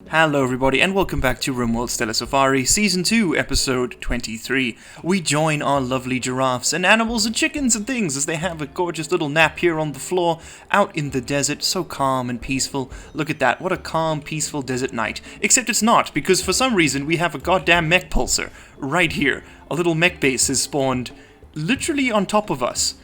Hello everybody and welcome back to Rimworld Stellar Safari Season 2, Episode 23. We join our lovely giraffes and animals and chickens and things as they have a gorgeous little nap here on the floor, out in the desert, so calm and peaceful. Look at that, what a calm, peaceful desert night. Except it's not, because for some reason we have a goddamn mech pulsar right here. A little mech base has spawned literally on top of us.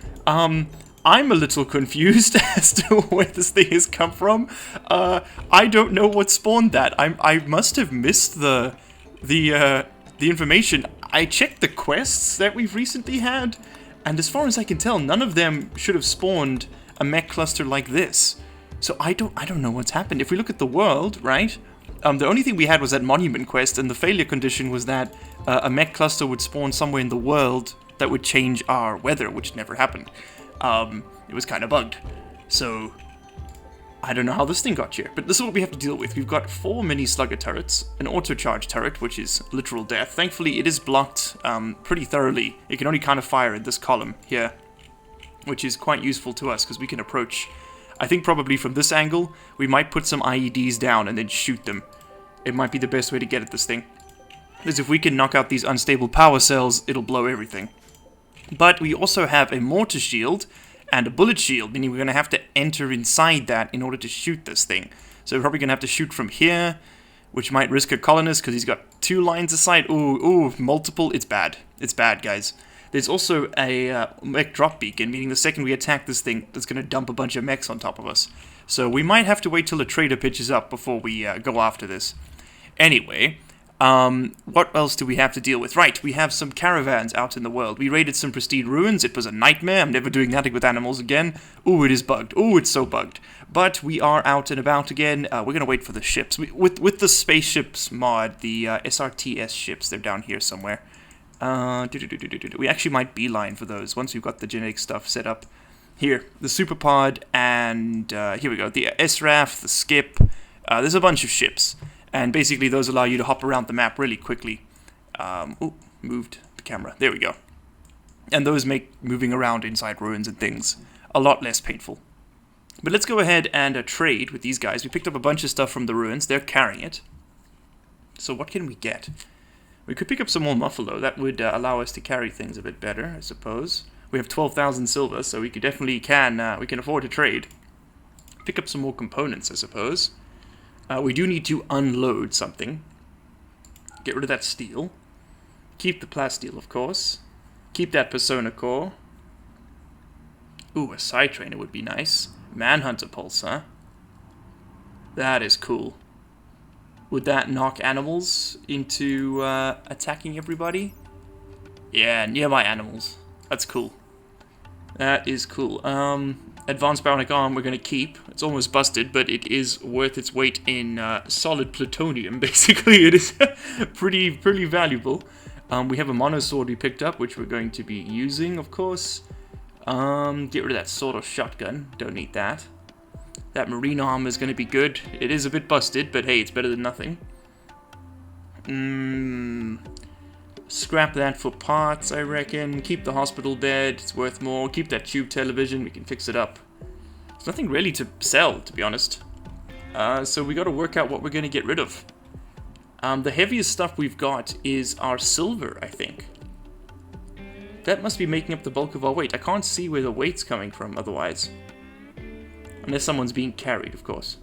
I'm a little confused as to where this thing has come from. I don't know what spawned that. I must have missed the information. I checked the quests that we've recently had, and as far as I can tell, none of them should have spawned a mech cluster like this. So I don't know what's happened. If we look at the world, right? The only thing we had was that monument quest, and the failure condition was that a mech cluster would spawn somewhere in the world that would change our weather, which never happened. It was kind of bugged. So, I don't know how this thing got here, but this is what we have to deal with. We've got 4 mini slugger turrets, an auto-charge turret, which is literal death. Thankfully, it is blocked pretty thoroughly. It can only kind of fire at this column here, which is quite useful to us because we can approach. I think probably from this angle, we might put some IEDs down and then shoot them. It might be the best way to get at this thing. Because if we can knock out these unstable power cells, it'll blow everything. But we also have a mortar shield and a bullet shield, meaning we're going to have to enter inside that in order to shoot this thing. So we're probably going to have to shoot from here, which might risk a colonist because he's got 2 lines of sight. Ooh, multiple. It's bad. It's bad, guys. There's also a mech drop beacon, meaning the second we attack this thing, it's going to dump a bunch of mechs on top of us. So we might have to wait till the trader pitches up before we go after this. Anyway, what else do we have to deal with? Right, we have some caravans out in the world. We raided some pristine ruins. It was a nightmare. I'm never doing that with animals again. Ooh, it is bugged. Ooh, it's so bugged. But we are out and about again. We're going to wait for the ships. With the spaceships mod, the SRTS ships, they're down here somewhere. We actually might beeline for those once we've got the genetic stuff set up. Here, the Superpod, and here we go. The SRAF, the Skip. There's a bunch of ships. And basically those allow you to hop around the map really quickly. Moved the camera. There we go. And those make moving around inside ruins and things a lot less painful. But let's go ahead and trade with these guys. We picked up a bunch of stuff from the ruins. They're carrying it. So what can we get? We could pick up some more Muffalo. That would allow us to carry things a bit better, I suppose. We have 12,000 silver, so we could definitely we can afford to trade. Pick up some more components, I suppose. We do need to unload something. Get rid of that steel. Keep the plasteel, of course. Keep that persona core. Ooh, a side trainer would be nice. Manhunter pulse, huh? That is cool. Would that knock animals into attacking everybody? Yeah, nearby animals. That's cool. That is cool. Advanced bionic arm we're going to keep. It's almost busted, but it is worth its weight in solid plutonium, basically. It is pretty valuable. We have a monosword we picked up, which we're going to be using, of course. Get rid of that sword or shotgun. Don't need that. That marine arm is going to be good. It is a bit busted, but hey, it's better than nothing. Scrap that for parts, I reckon. Keep the hospital bed, it's worth more. Keep that tube television, we can fix it up. There's nothing really to sell, to be honest. So we gotta work out what we're gonna get rid of. The heaviest stuff we've got is our silver, I think. That must be making up the bulk of our weight. I can't see where the weight's coming from otherwise. Unless someone's being carried, of course.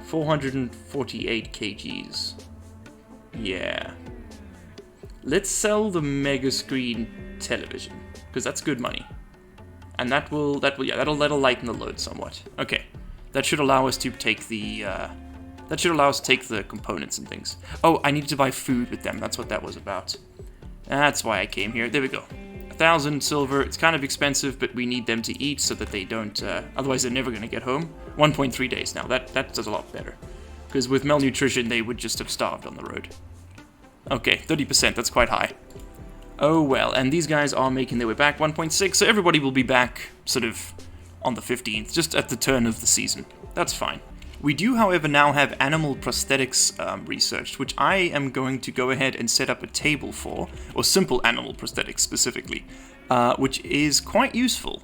448 kgs. Yeah. Let's sell the mega screen television, because that's good money. And that'll lighten the load somewhat. Okay. That should allow us to take the components and things. Oh, I needed to buy food with them. That's what that was about. That's why I came here. There we go. 1,000 silver. It's kind of expensive, but we need them to eat so that they don't, otherwise they're never going to get home. 1.3 days now. That does a lot better. Because with malnutrition, they would just have starved on the road. Okay, 30%, that's quite high. Oh well, and these guys are making their way back, 1.6, so everybody will be back sort of on the 15th, just at the turn of the season. That's fine. We do, however, now have animal prosthetics researched, which I am going to go ahead and set up a table for, or simple animal prosthetics specifically. which is quite useful,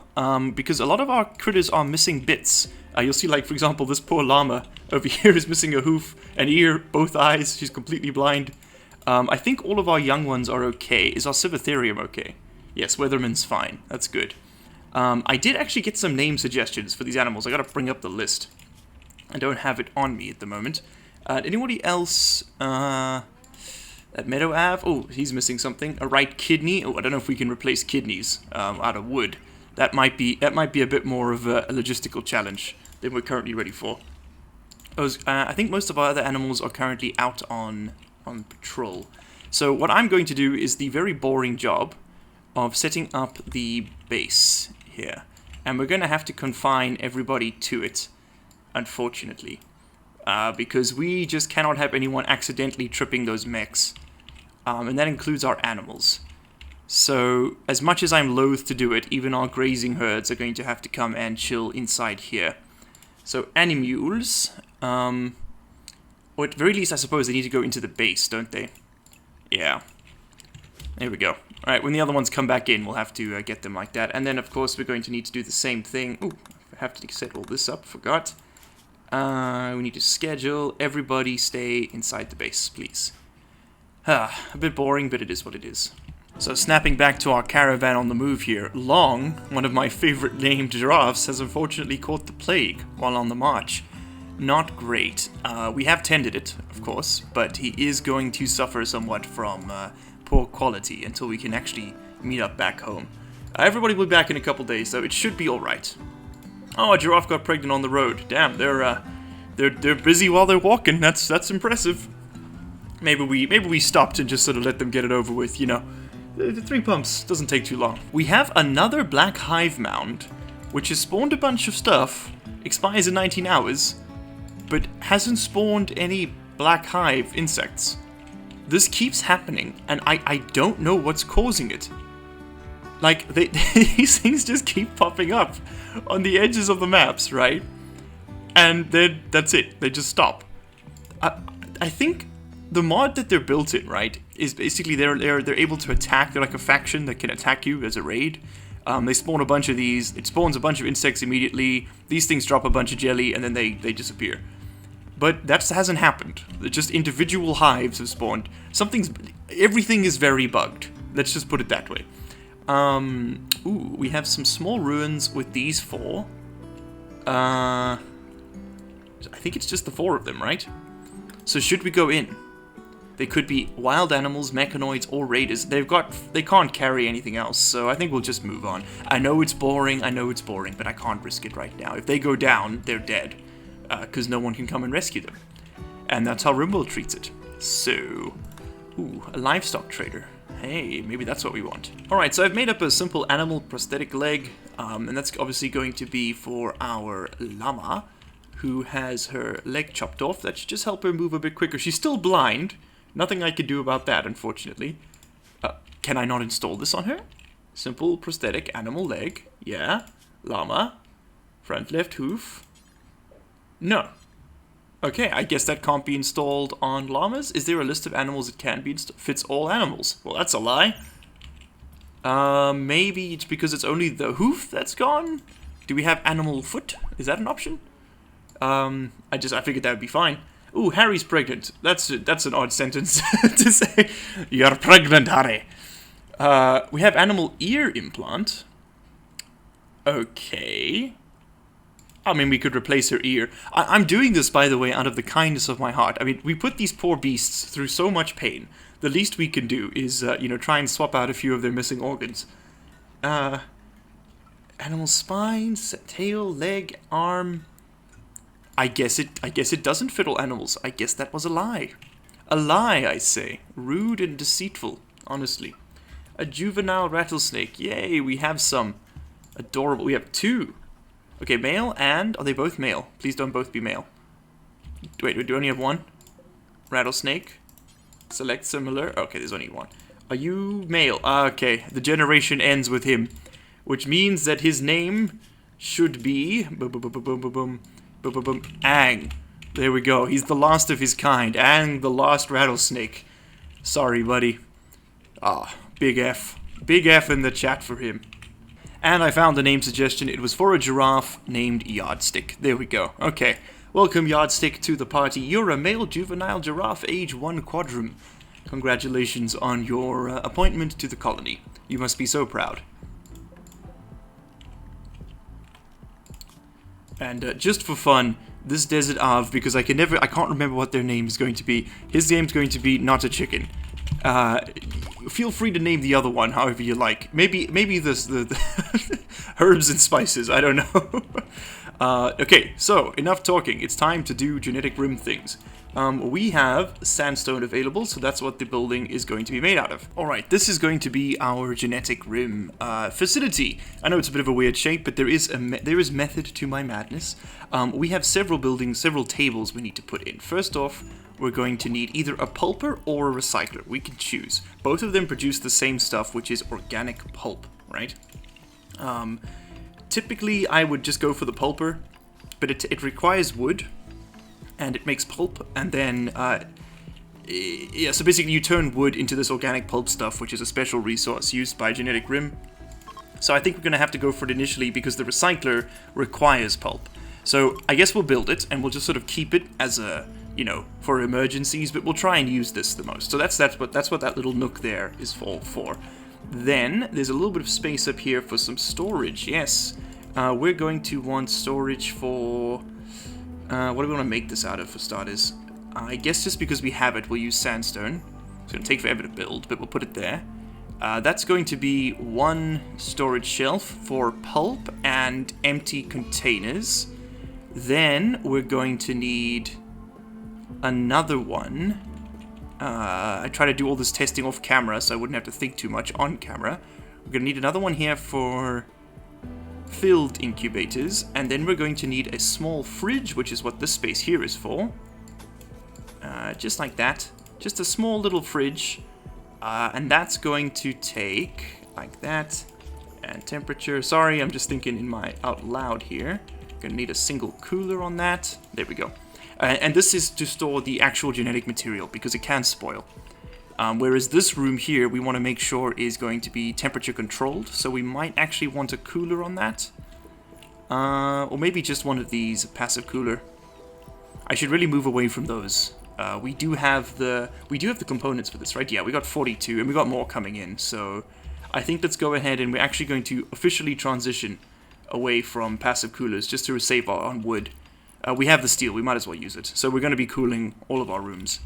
because a lot of our critters are missing bits. You'll see, like, for example, this poor llama over here is missing a hoof, an ear, both eyes. She's completely blind. I think all of our young ones are okay. Is our Cibotherium okay? Yes, Weatherman's fine. That's good. I did actually get some name suggestions for these animals. I gotta bring up the list. I don't have it on me at the moment. Anybody else? At Meadow Ave? Oh, he's missing something. A right kidney. Oh, I don't know if we can replace kidneys out of wood. That might be a bit more of a logistical challenge than we're currently ready for. I think most of our other animals are currently out on patrol. So what I'm going to do is the very boring job of setting up the base here. And we're going to have to confine everybody to it, unfortunately. Because we just cannot have anyone accidentally tripping those mechs. And that includes our animals. So, as much as I'm loath to do it, even our grazing herds are going to have to come and chill inside here. So, animules, or at the very least, I suppose they need to go into the base, don't they? Yeah. There we go. Alright, when the other ones come back in, we'll have to get them like that. And then, of course, we're going to need to do the same thing. Ooh, I have to set all this up, forgot. We need to schedule. Everybody stay inside the base, please. A bit boring, but it is what it is. So snapping back to our caravan on the move here, Long, one of my favorite named giraffes, has unfortunately caught the plague while on the march. Not great. We have tended it, of course, but he is going to suffer somewhat from poor quality until we can actually meet up back home. Everybody will be back in a couple days, so it should be alright. Oh, a giraffe got pregnant on the road. Damn, they're busy while they're walking. That's impressive. Maybe we stopped and just sort of let them get it over with, you know. 3 pumps doesn't take too long. We have another black hive mound, which has spawned a bunch of stuff, expires in 19 hours, but hasn't spawned any black hive insects. This keeps happening, and I don't know what's causing it. Like, these things just keep popping up on the edges of the maps, right? And then that's it. They just stop. I think the mod that they're built in, right, is basically they're able to attack. They're like a faction that can attack you as a raid. They spawn a bunch of these. It spawns a bunch of insects immediately. These things drop a bunch of jelly, and then they disappear. But that hasn't happened. Just individual hives have spawned. Everything is very bugged. Let's just put it that way. Ooh, we have some small ruins with these 4. I think it's just the 4 of them, right? So should we go in? They could be wild animals, mechanoids, or raiders. They can't carry anything else, so I think we'll just move on. I know it's boring, but I can't risk it right now. If they go down, they're dead. Because no one can come and rescue them. And that's how Rimworld treats it. So, ooh, a livestock trader. Hey, maybe that's what we want. Alright, so I've made up a simple animal prosthetic leg, and that's obviously going to be for our llama, who has her leg chopped off. That should just help her move a bit quicker. She's still blind. Nothing I could do about that, unfortunately. Can I not install this on her? Simple prosthetic animal leg. Yeah. Llama. Front left hoof. No. Okay, I guess that can't be installed on llamas. Is there a list of animals that can be installed? Fits all animals. Well, that's a lie. Maybe it's because it's only the hoof that's gone? Do we have animal foot? Is that an option? I figured that would be fine. Ooh, Harry's pregnant. That's an odd sentence to say. You're pregnant, Harry. We have animal ear implant. Okay. I mean, we could replace her ear. I'm doing this, by the way, out of the kindness of my heart. I mean, we put these poor beasts through so much pain. The least we can do is, try and swap out a few of their missing organs. Animal spine, tail, leg, arm. I guess it doesn't fit all animals. I guess that was a lie. A lie, I say. Rude and deceitful, honestly. A juvenile rattlesnake. Yay, we have some. Adorable. We have 2. Okay, male and... Are they both male? Please don't both be male. Wait, do we only have 1? Rattlesnake. Select similar. Okay, there's only 1. Are you male? Okay, the generation ends with him. Which means that his name should be... Ang. There we go. He's the last of his kind. Ang, the last rattlesnake. Sorry, buddy. Big F. Big F in the chat for him. And I found a name suggestion. It was for a giraffe named Yardstick. There we go. Okay. Welcome, Yardstick, to the party. You're a male juvenile giraffe, age 1 quadrum. Congratulations on your appointment to the colony. You must be so proud. And just for fun, this Desert Av, because I can't remember what their name is going to be. His name's going to be Not a Chicken. Feel free to name the other one however you like. Maybe the herbs and spices. I don't know. Okay, so enough talking. It's time to do genetic rim things. We have sandstone available, so that's what the building is going to be made out of. Alright, this is going to be our genetic rim facility. I know it's a bit of a weird shape, but there is method to my madness. We have several buildings, several tables we need to put in. First off, we're going to need either a pulper or a recycler. We can choose. Both of them produce the same stuff, which is organic pulp, right? Typically, I would just go for the pulper, but it requires wood, and it makes pulp, and then, yeah, so basically you turn wood into this organic pulp stuff, which is a special resource used by Genetic Rim. So I think we're going to have to go for it initially, because the recycler requires pulp. So I guess we'll build it, and we'll just sort of keep it as a, you know, for emergencies, but we'll try and use this the most. So that's what that little nook there is for. Then there's a little bit of space up here for some storage. Yes, we're going to want storage for what do we want to make this out of for starters? I guess just because we have it, we'll use sandstone. It's going to take forever to build, but we'll put it there. That's going to be one storage shelf for pulp and empty containers. Then we're going to need another one. I try to do all this testing off camera, so I wouldn't have to think too much on camera. We're going to need another one here for filled incubators, and then we're going to need a small fridge, which is what this space here is for. Just like that. Just a small little fridge. And that's going to take, like that, and temperature. Sorry, I'm just thinking in my out loud here. Gonna need a single cooler on that. There we go. And this is to store the actual genetic material, because it can spoil. Whereas this room here, we want to make sure is going to be temperature controlled, so we might actually want a cooler on that. Or maybe just one of these, a passive cooler. I should really move away from those. We do have the components for this, right? Yeah, we got 42, and we got more coming in, so I think let's go ahead, and we're actually going to officially transition away from passive coolers, just to save on wood. We have the steel, we might as well use it. So we're going to be cooling all of our rooms.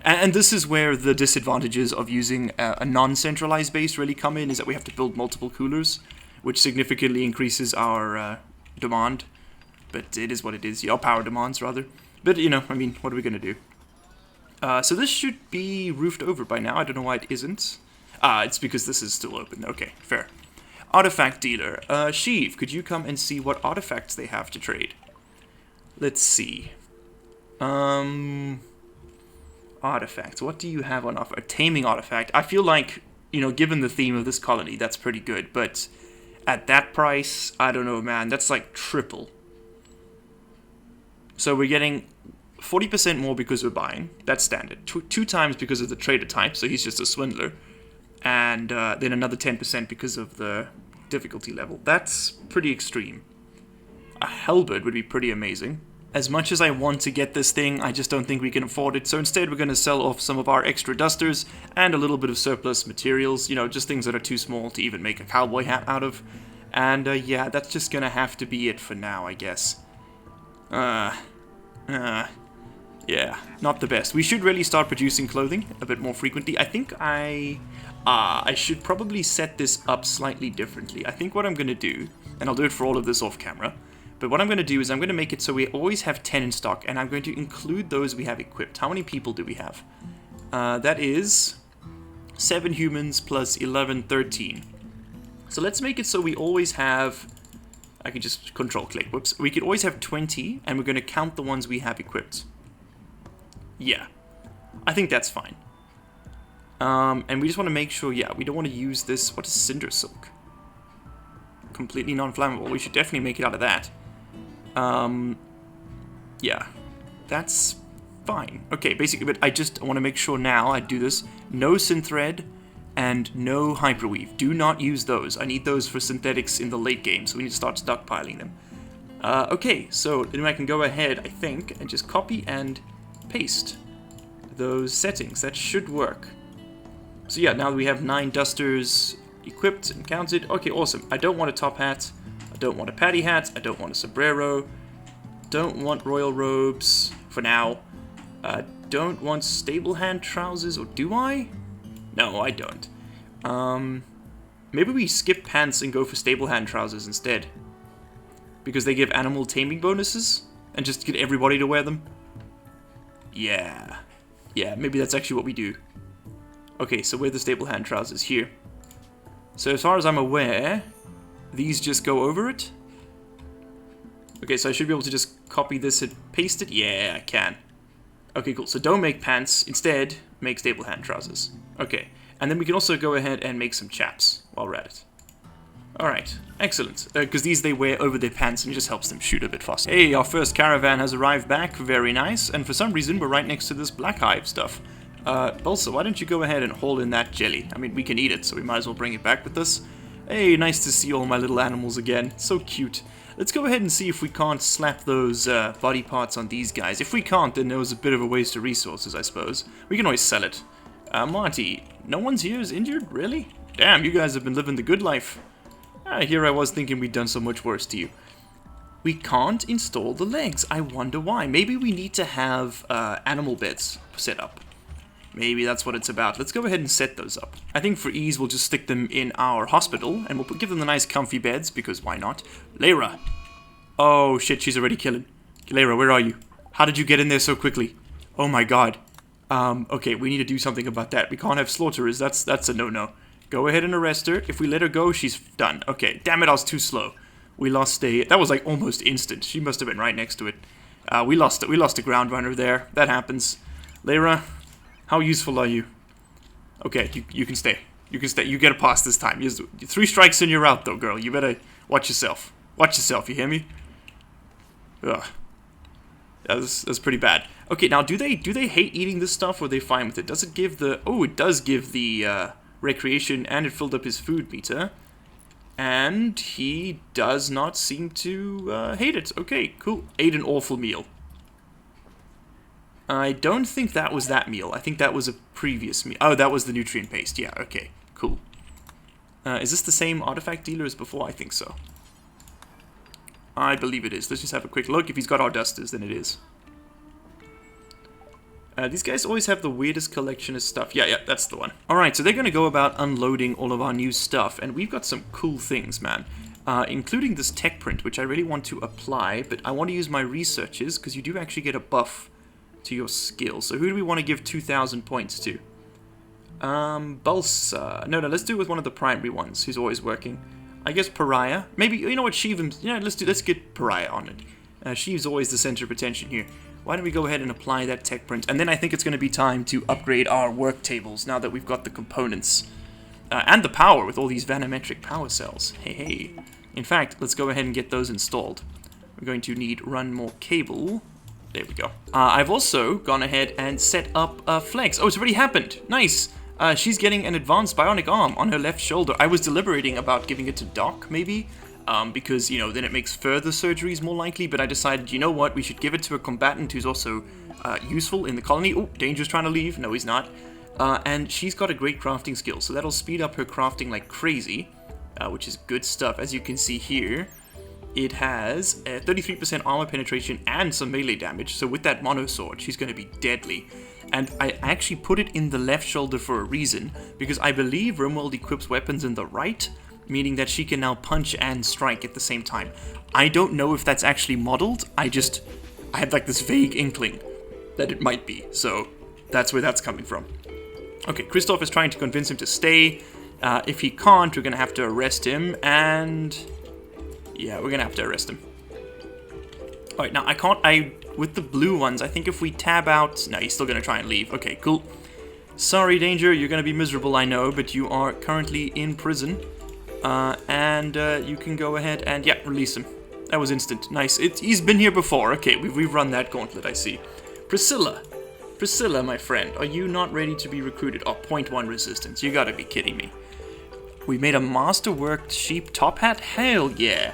And this is where the disadvantages of using a non-centralized base really come in, is that we have to build multiple coolers, which significantly increases our demand. But it is what it is, our power demands, rather. But, you know, I mean, what are we going to do? So this should be roofed over by now. I don't know why it isn't. It's because this is still open. Okay, fair. Artifact dealer. Sheev, could you come and see what artifacts they have to trade? Let's see. Artifacts. What do you have on offer? A taming artifact. I feel like, you know, given the theme of this colony, that's pretty good. But at that price, I don't know, man. That's like triple. So we're getting 40% more because we're buying. That's standard. Two times because of the trader type, so he's just a swindler. And then another 10% because of the difficulty level. That's pretty extreme. A halberd would be pretty amazing. As much as I want to get this thing, I just don't think we can afford it. So instead we're going to sell off some of our extra dusters and a little bit of surplus materials. You know, just things that are too small to even make a cowboy hat out of. And yeah, that's just going to have to be it for now, I guess. Yeah, not the best. We should really start producing clothing a bit more frequently. I think I should probably set this up slightly differently. I think what I'm going to do, and I'll do it for all of this off camera, but what I'm going to do is I'm going to make it so we always have 10 in stock, and I'm going to include those we have equipped. How many people do we have? That is 7 humans plus 11, 13. So let's make it so we always have, I can just control click, whoops. We could always have 20, and we're going to count the ones we have equipped. Yeah, I think that's fine. And we just want to make sure, yeah, we don't want to use this. What is cinder silk? Completely non-flammable. We should definitely make it out of that. Yeah, that's fine. Okay, basically, but I just want to make sure now I do this. No synthread, and no hyperweave. Do not use those. I need those for synthetics in the late game, so we need to start stockpiling them. Okay, so then I can go ahead, I think, and just copy and paste those settings. That should work. So yeah, now we have 9 dusters equipped and counted. Okay, awesome. I don't want a top hat. I don't want a patty hat. I don't want a sombrero. Don't want royal robes for now. Don't want stable hand trousers, or do I? No, I don't. Maybe we skip pants and go for stable hand trousers instead. Because they give animal taming bonuses, and just get everybody to wear them. Yeah. Yeah, maybe that's actually what we do. Okay, so wear the stable hand trousers here. So as far as I'm aware, these just go over it. Okay, so I should be able to just copy this and paste it. Yeah, I can. Okay, cool. So don't make pants. Instead, make stable hand trousers. Okay. And then we can also go ahead and make some chaps while we're at it. Alright. Excellent. Because these they wear over their pants and it just helps them shoot a bit faster. Hey, our first caravan has arrived back. Very nice. And for some reason, we're right next to this black hive stuff. Also, why don't you go ahead and haul in that jelly? I mean, we can eat it, so we might as well bring it back with us. Hey, nice to see all my little animals again. So cute. Let's go ahead and see if we can't slap those body parts on these guys. If we can't, then there was a bit of a waste of resources, I suppose. We can always sell it. Marty, no one's here is injured? Really? Damn, you guys have been living the good life. Here I was thinking we'd done so much worse to you. We can't install the legs. I wonder why. Maybe we need to have animal beds set up. Maybe that's what it's about. Let's go ahead and set those up. I think for ease, we'll just stick them in our hospital, and we'll give them the nice comfy beds, because why not? Lyra! Oh, shit, she's already killing. Lyra, where are you? How did you get in there so quickly? Oh my god. Okay, we need to do something about that. We can't have slaughterers. That's a no-no. Go ahead and arrest her. If we let her go, she's done. Okay, damn it, I was too slow. We lost a... That was like almost instant. She must have been right next to it. We lost a ground runner there. That happens. Lyra... How useful are you? Okay, you can stay. You can stay. You get a pass this time. 3 strikes and you're out, though, girl. You better watch yourself. Watch yourself, you hear me? Ugh. That's pretty bad. Okay, now, do they hate eating this stuff, or are they fine with it? Does it give the... Oh, it does give the recreation, and it filled up his food meter. And he does not seem to hate it. Okay, cool. Ate an awful meal. I don't think that was that meal. I think that was a previous meal. Oh, that was the nutrient paste. Yeah, okay. Cool. Is this the same artifact dealer as before? I think so. I believe it is. Let's just have a quick look. If he's got our dusters, then it is. These guys always have the weirdest collection of stuff. Yeah, that's the one. Alright, so they're going to go about unloading all of our new stuff. And we've got some cool things, man. Including this tech print, which I really want to apply. But I want to use my researches, because you do actually get a buff to your skill. So who do we want to give 2,000 points to? Balsa. No, let's do it with one of the primary ones who's always working. I guess Pariah. Maybe, you know what, Sheevim, yeah, let's get Pariah on it. Sheev's always the center of attention here. Why don't we go ahead and apply that tech print? And then I think it's going to be time to upgrade our work tables now that we've got the components. And the power with all these vanometric power cells. Hey. In fact, let's go ahead and get those installed. We're going to need run more cable. There we go. I've also gone ahead and set up Flex. Oh, it's already happened. Nice. She's getting an advanced bionic arm on her left shoulder. I was deliberating about giving it to Doc, maybe, because, you know, then it makes further surgeries more likely, but I decided, you know what, we should give it to a combatant who's also useful in the colony. Oh, Danger's trying to leave. No, he's not. And she's got a great crafting skill, so that'll speed up her crafting like crazy, which is good stuff. As you can see here, it has 33% armor penetration and some melee damage, so with that mono sword, she's going to be deadly. And I actually put it in the left shoulder for a reason, because I believe Rimworld equips weapons in the right, meaning that she can now punch and strike at the same time. I don't know if that's actually modeled, I had like this vague inkling that it might be, so that's where that's coming from. Okay, Christoph is trying to convince him to stay. If he can't, we're going to have to arrest him, and... yeah, we're going to have to arrest him. Alright, now with the blue ones, I think if we tab out... no, he's still going to try and leave. Okay, cool. Sorry, Danger, you're going to be miserable, I know, but you are currently in prison. And you can go ahead and, yeah, release him. That was instant. Nice. He's been here before. Okay, we've run that gauntlet, I see. Priscilla. Priscilla, my friend, are you not ready to be recruited? Oh, 0.1 resistance. You gotta be kidding me. We made a masterworked sheep top hat? Hell yeah.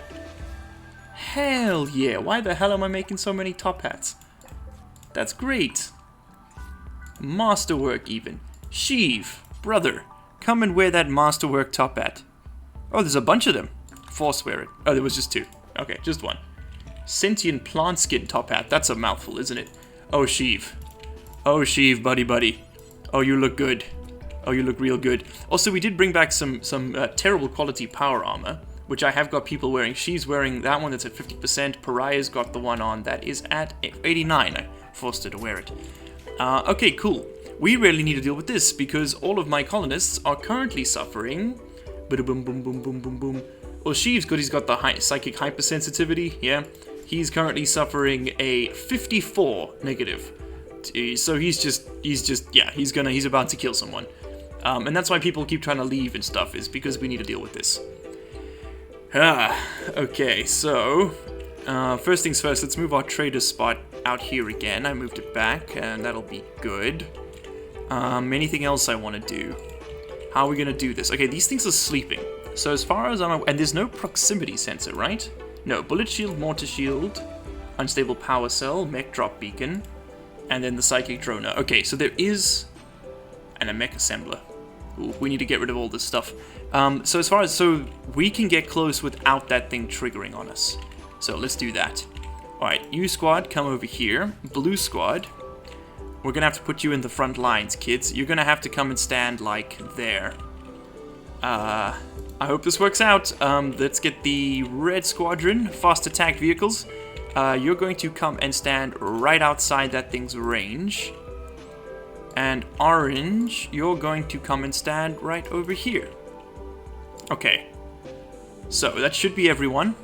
Hell yeah. Why the hell am I making so many top hats? That's great. Masterwork even. Sheev, brother, come and wear that masterwork top hat. Oh, there's a bunch of them. Force wear it. Oh, there was just two. Okay, just one. Sentient plant skin top hat. That's a mouthful, isn't it? Oh, Sheev. Oh, Sheev, buddy. Oh, you look good. Oh, you look real good. Also, we did bring back some terrible quality power armor, which I have got people wearing. She's wearing that one that's at 50%. Pariah's got the one on that is at 89. I forced her to wear it. Okay, cool. We really need to deal with this because all of my colonists are currently suffering. Boom, boom, boom, boom, boom, boom. Well, Sheev's good. He's got the psychic hypersensitivity. Yeah, he's currently suffering a 54 negative. So he's about to kill someone. And that's why people keep trying to leave and stuff, is because we need to deal with this. Okay, so first things first, let's move our trader spot out here again. I moved it back, and that'll be good. Anything else I want to do? How are we going to do this? Okay, these things are sleeping. So as far as I'm aware, and there's no proximity sensor, right? No, bullet shield, mortar shield, unstable power cell, mech drop beacon, and then the psychic droner. Okay, so there is... and a mech assembler. Ooh, we need to get rid of all this stuff. So we can get close without that thing triggering on us. So let's do that. Alright, you squad, come over here. Blue squad, we're gonna have to put you in the front lines, kids. You're gonna have to come and stand, like, there. I hope this works out. Let's get the red squadron, fast attack vehicles. You're going to come and stand right outside that thing's range. And orange, you're going to come and stand right over here. Okay. So, that should be everyone.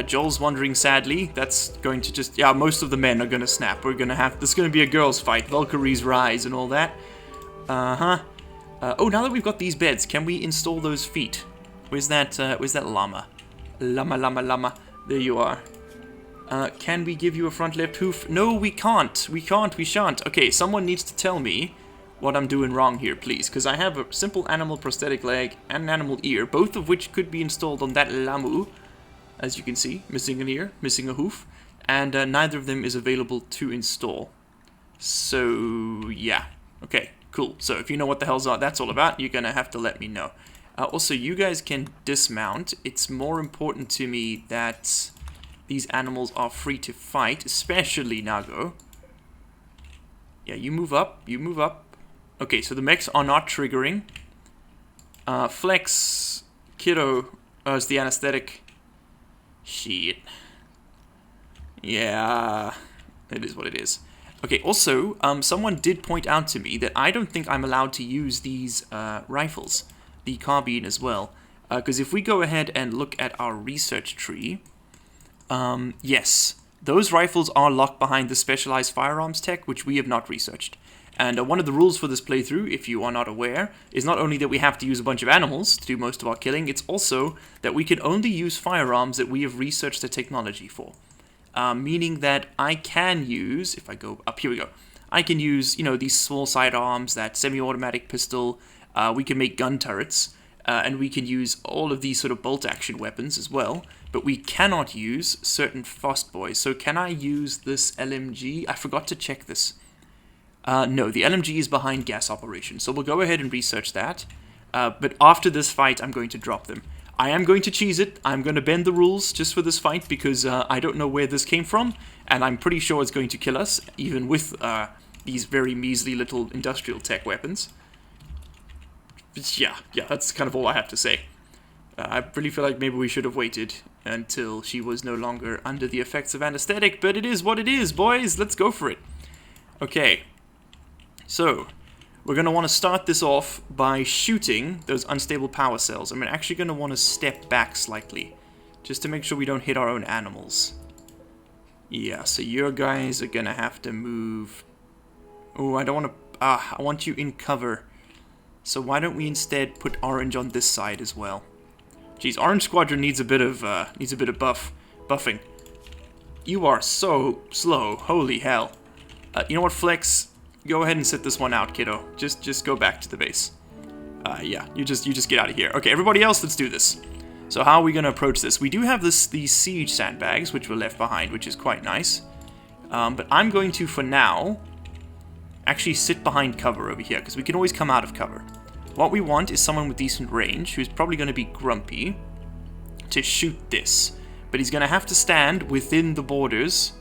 Joel's wondering sadly. That's going to just... yeah, most of the men are going to snap. We're going to have... this is going to be a girls' fight. Valkyries rise and all that. Oh, now that we've got these beds, can we install those feet? Where's that llama? Llama. There you are. Can we give you a front left hoof? No, we can't. We shan't. Okay, someone needs to tell me what I'm doing wrong here, please. Because I have a simple animal prosthetic leg and an animal ear, both of which could be installed on that lamu. As you can see, missing an ear, missing a hoof. And neither of them is available to install. So, yeah. Okay, cool. So, if you know what the hell's that's all about, you're going to have to let me know. Also, you guys can dismount. It's more important to me that... these animals are free to fight, especially Nago. Yeah, you move up. Okay, so the mechs are not triggering. Flex, Kiddo, is the anesthetic. Shit. Yeah, it is what it is. Okay, also, someone did point out to me that I don't think I'm allowed to use these rifles, the carbine as well. Because if we go ahead and look at our research tree... yes, those rifles are locked behind the specialized firearms tech, which we have not researched. And one of the rules for this playthrough, if you are not aware, is not only that we have to use a bunch of animals to do most of our killing, it's also that we can only use firearms that we have researched the technology for. Meaning that I can use, if I go up, here we go, I can use, you know, these small sidearms, that semi-automatic pistol, we can make gun turrets, and we can use all of these sort of bolt-action weapons as well. But we cannot use certain fast boys. So can I use this LMG? I forgot to check this. No, the LMG is behind gas operation. So we'll go ahead and research that. But after this fight, I'm going to drop them. I am going to cheese it. I'm going to bend the rules just for this fight because I don't know where this came from. And I'm pretty sure it's going to kill us, even with these very measly little industrial tech weapons. But yeah, that's kind of all I have to say. I really feel like maybe we should have waited until she was no longer under the effects of anesthetic, but it is what it is, boys. Let's go for it. Okay, so we're going to want to start this off by shooting those unstable power cells. I'm actually going to want to step back slightly, just to make sure we don't hit our own animals. Yeah, so your guys are going to have to move. Oh, I don't want to... I want you in cover. So why don't we instead put orange on this side as well? Geez, Orange Squadron needs a bit of buffing. You are so slow. Holy hell. You know what, Flex? go ahead and sit this one out, kiddo. Just go back to the base. Yeah, you just get out of here. Okay, everybody else, let's do this. So how are we going to approach this? We do have these siege sandbags, which were left behind, which is quite nice. But I'm going to, for now, actually sit behind cover over here, because we can always come out of cover. What we want is someone with decent range, who's probably going to be grumpy, to shoot this. But he's going to have to stand within the borders,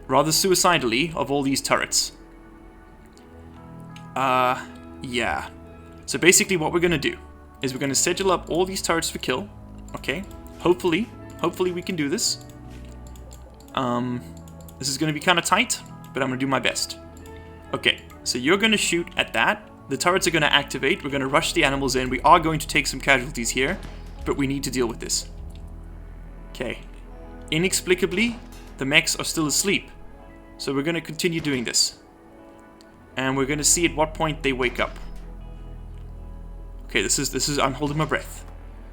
rather suicidally, of all these turrets. Yeah. So basically what we're going to do is we're going to schedule up all these turrets for kill. Okay. Hopefully we can do this. This is going to be kind of tight, but I'm going to do my best. Okay, so you're going to shoot at that. The turrets are going to activate. We're going to rush the animals in. We are going to take some casualties here, but we need to deal with this. Okay. Inexplicably, the mechs are still asleep. So we're going to continue doing this. And we're going to see at what point they wake up. Okay, this is I'm holding my breath.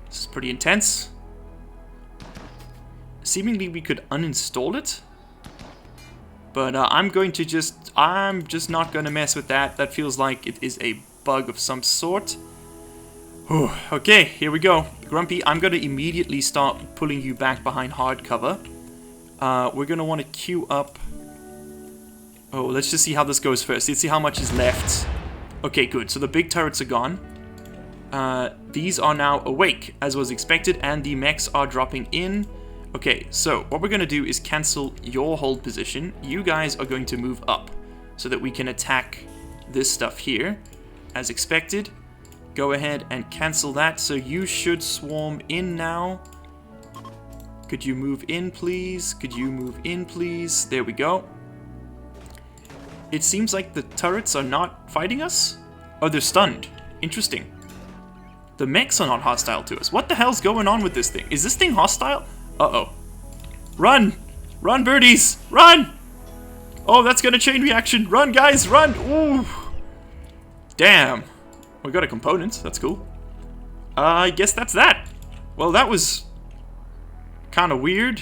This is pretty intense. Seemingly we could uninstall it. But I'm just not going to mess with that. That feels like it is a bug of some sort. Whew. Okay, here we go. Grumpy, I'm going to immediately start pulling you back behind hard cover. We're going to want to queue up... Oh, let's just see how this goes first. Let's see how much is left. Okay, good. So the big turrets are gone. These are now awake, as was expected, and the mechs are dropping in. Okay, so what we're going to do is cancel your hold position. You guys are going to move up so that we can attack this stuff here. As expected, go ahead and cancel that. So you should swarm in now. Could you move in, please? Could you move in, please? There we go. It seems like the turrets are not fighting us. Oh, they're stunned. Interesting. The mechs are not hostile to us. What the hell's going on with this thing? Is this thing hostile? Uh-oh. Run! Run, birdies! Run! Oh, that's gonna chain reaction. Run, guys, run! Ooh! Damn. We got a component. That's cool. I guess that's that. Well, that was kind of weird.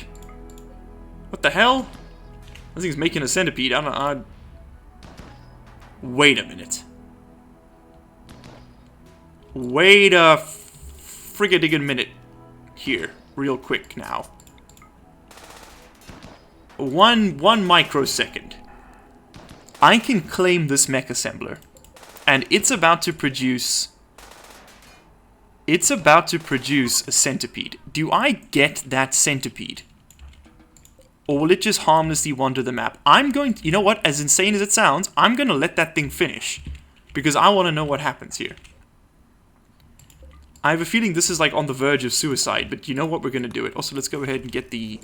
What the hell? I think he's making a centipede. I don't know. Wait a minute. Wait a friggadiggin minute here. Real quick now. One microsecond. I can claim this mech assembler, and it's about to produce a centipede. Do I get that centipede? Or will it just harmlessly wander the map? You know what, as insane as it sounds, I'm gonna let that thing finish, because I want to know what happens here. I have a feeling this is like on the verge of suicide, but you know what, we're going to do it. Also, let's go ahead and get the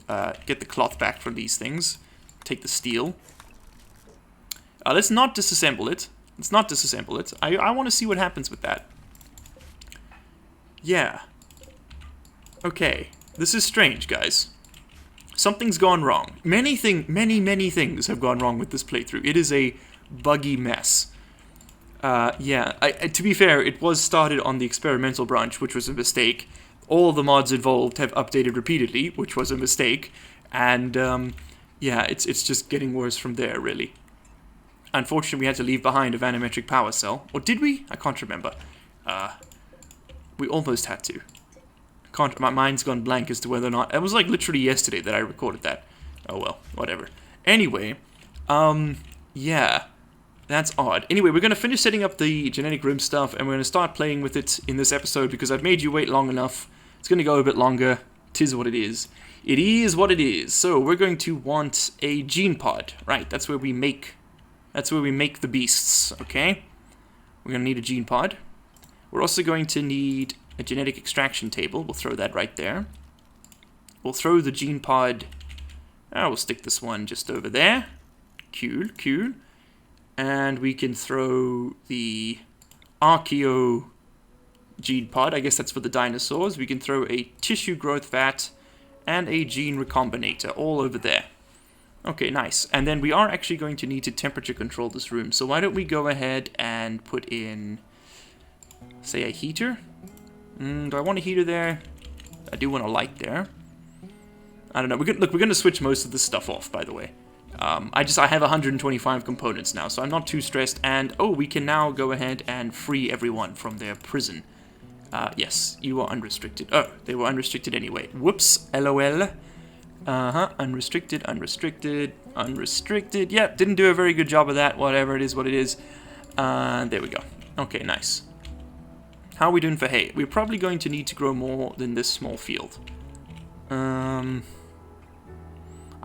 cloth back from these things. Take the steel. Let's not disassemble it. Let's not disassemble it. I want to see what happens with that. Yeah. Okay. This is strange, guys. Something's gone wrong. Many things have gone wrong with this playthrough. It is a buggy mess. Yeah, to be fair, it was started on the experimental branch, which was a mistake. All the mods involved have updated repeatedly, which was a mistake. And, yeah, it's just getting worse from there, really. Unfortunately, we had to leave behind a vanometric power cell. Or did we? I can't remember. We almost had to. My mind's gone blank as to whether or not... It was like literally yesterday that I recorded that. Oh well, whatever. Anyway, yeah. That's odd. Anyway, we're going to finish setting up the genetic room stuff, and we're going to start playing with it in this episode, because I've made you wait long enough. It's going to go a bit longer. 'Tis what it is. It is what it is. So, we're going to want a gene pod. Right, that's where we make the beasts, okay? We're going to need a gene pod. We're also going to need a genetic extraction table. We'll throw that right there. We'll throw the gene pod... we'll stick this one just over there. Cool, cool. And we can throw the Archeo gene pod. I guess that's for the dinosaurs. We can throw a tissue growth vat and a gene recombinator all over there. Okay, nice. And then we are actually going to need to temperature control this room. So why don't we go ahead and put in, say, a heater? Do I want a heater there? I do want a light there. I don't know. We're going to switch most of this stuff off, by the way. I have 125 components now, so I'm not too stressed. And, oh, we can now go ahead and free everyone from their prison. Yes, you are unrestricted. Oh, they were unrestricted anyway. Whoops, LOL. Unrestricted, unrestricted, unrestricted. Yeah, didn't do a very good job of that. Whatever, it is what it is. There we go. Okay, nice. How are we doing for hay? We're probably going to need to grow more than this small field. I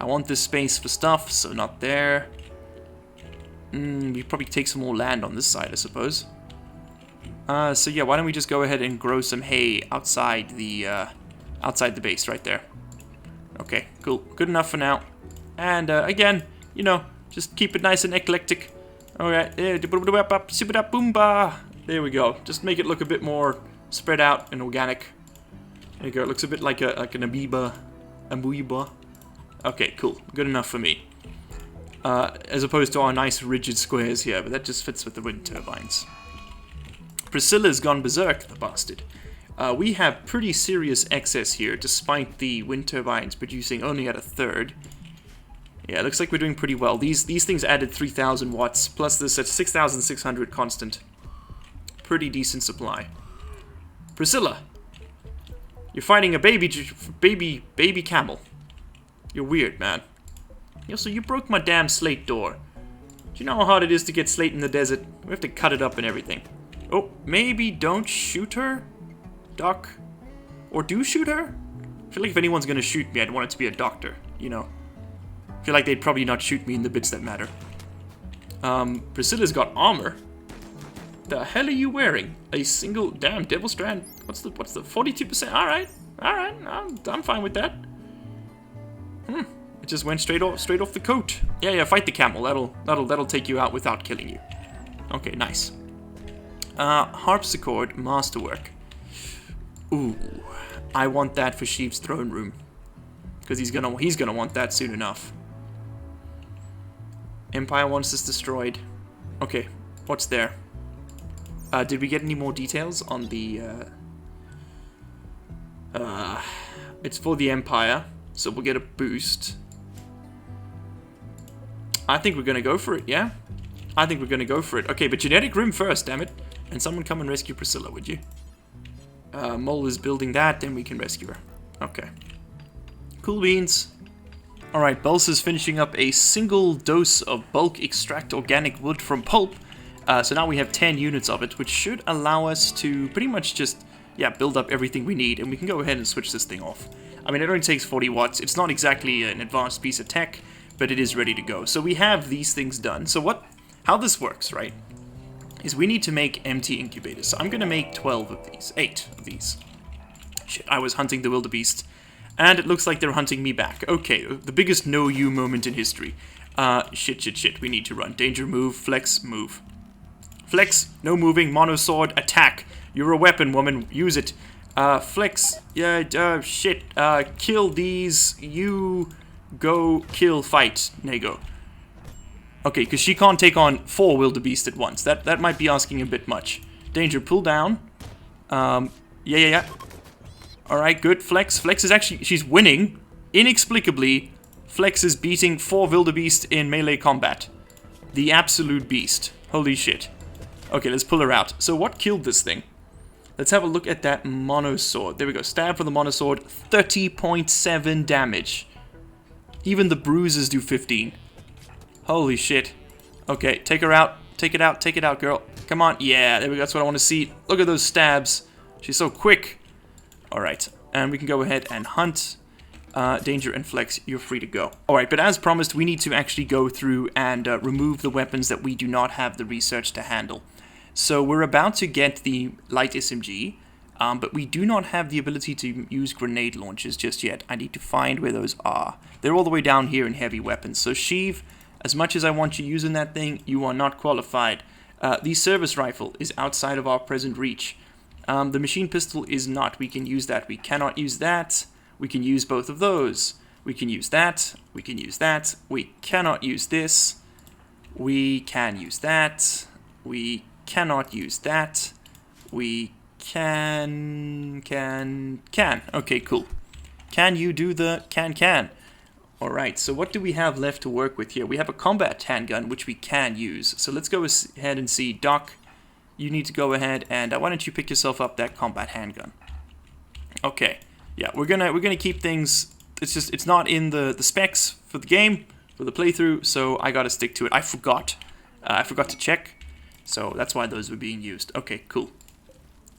want this space for stuff, so not there. We probably take some more land on this side, I suppose. So yeah, why don't we just go ahead and grow some hay outside the base right there. Okay, cool. Good enough for now. And again, you know, just keep it nice and eclectic. Alright, there we go. Just make it look a bit more spread out and organic. There you go. It looks a bit like an amoeba. Okay, cool. Good enough for me. As opposed to our nice rigid squares here, but that just fits with the wind turbines. Priscilla's gone berserk, the bastard. We have pretty serious excess here, despite the wind turbines producing only at a third. Yeah, it looks like we're doing pretty well. These things added 3,000 watts, plus this at 6,600 constant. Pretty decent supply. Priscilla, you're fighting a baby camel. You're weird, man. Also, you broke my damn slate door. Do you know how hard it is to get slate in the desert? We have to cut it up and everything. Oh, maybe don't shoot her, Doc. Or do shoot her? I feel like if anyone's gonna shoot me, I'd want it to be a doctor, you know. I feel like they'd probably not shoot me in the bits that matter. Priscilla's got armor. The hell are you wearing? A single damn devil strand? What's the 42%? Alright, I'm fine with that. It just went straight off the coat. Yeah, fight the camel. That'll take you out without killing you. Okay, nice. Harpsichord masterwork. Ooh, I want that for Sheev's throne room, because he's gonna want that soon enough. Empire wants this destroyed. Okay, what's there? Did we get any more details on the? It's for the Empire, so we'll get a boost. I think we're gonna go for it. Yeah, I think we're gonna go for it. Okay, but genetic room first, damn it! And someone come and rescue Priscilla, would you? Mole is building that, then we can rescue her. Okay. Cool beans. Alright, Bulls is finishing up a single dose of bulk extract organic wood from pulp. So now we have 10 units of it, which should allow us to pretty much just, yeah, build up everything we need. And we can go ahead and switch this thing off. I mean, it only takes 40 watts. It's not exactly an advanced piece of tech, but it is ready to go. So we have these things done. So how this works, right, is we need to make empty incubators. So I'm going to make 12 of these. 8 of these. Shit, I was hunting the wildebeest, and it looks like they're hunting me back. Okay, the biggest no-you moment in history. Shit. We need to run. Danger, move. Flex, move. Flex, no moving. Monosword, attack. You're a weapon, woman. Use it. Flex, shit. Kill these. You go kill, fight, Nego. Okay, because she can't take on 4 wildebeest at once. That might be asking a bit much. Danger, pull down. Yeah. Alright, good. Flex is actually... She's winning. Inexplicably, Flex is beating 4 wildebeest in melee combat. The absolute beast. Holy shit. Okay, let's pull her out. So what killed this thing? Let's have a look at that monosword. There we go. Stab for the monosword. 30.7 damage. Even the bruises do 15. Holy shit. Okay, take her out. Take it out, girl. Come on. Yeah, there we go. That's what I want to see. Look at those stabs. She's so quick. Alright, and we can go ahead and hunt. Danger and Flex, you're free to go. Alright, but as promised, we need to actually go through and remove the weapons that we do not have the research to handle. So we're about to get the light SMG, but we do not have the ability to use grenade launchers just yet. I need to find where those are. They're all the way down here in heavy weapons. So Sheev, as much as I want you using that thing, you are not qualified. The service rifle is outside of our present reach. The machine pistol is not. We can use that. We cannot use that. We can use both of those. We can use that. We can use that. We cannot use this. We can use that. We cannot use that. We can. Okay, cool. Can you do the can? Alright, so what do we have left to work with here? We have a combat handgun, which we can use. So let's go ahead and see. Doc, you need to go ahead and why don't you pick yourself up that combat handgun? Okay, yeah, we're gonna keep things. It's not in the specs for the game, for the playthrough, so I gotta stick to it. I forgot to check, so that's why those were being used. Okay, cool.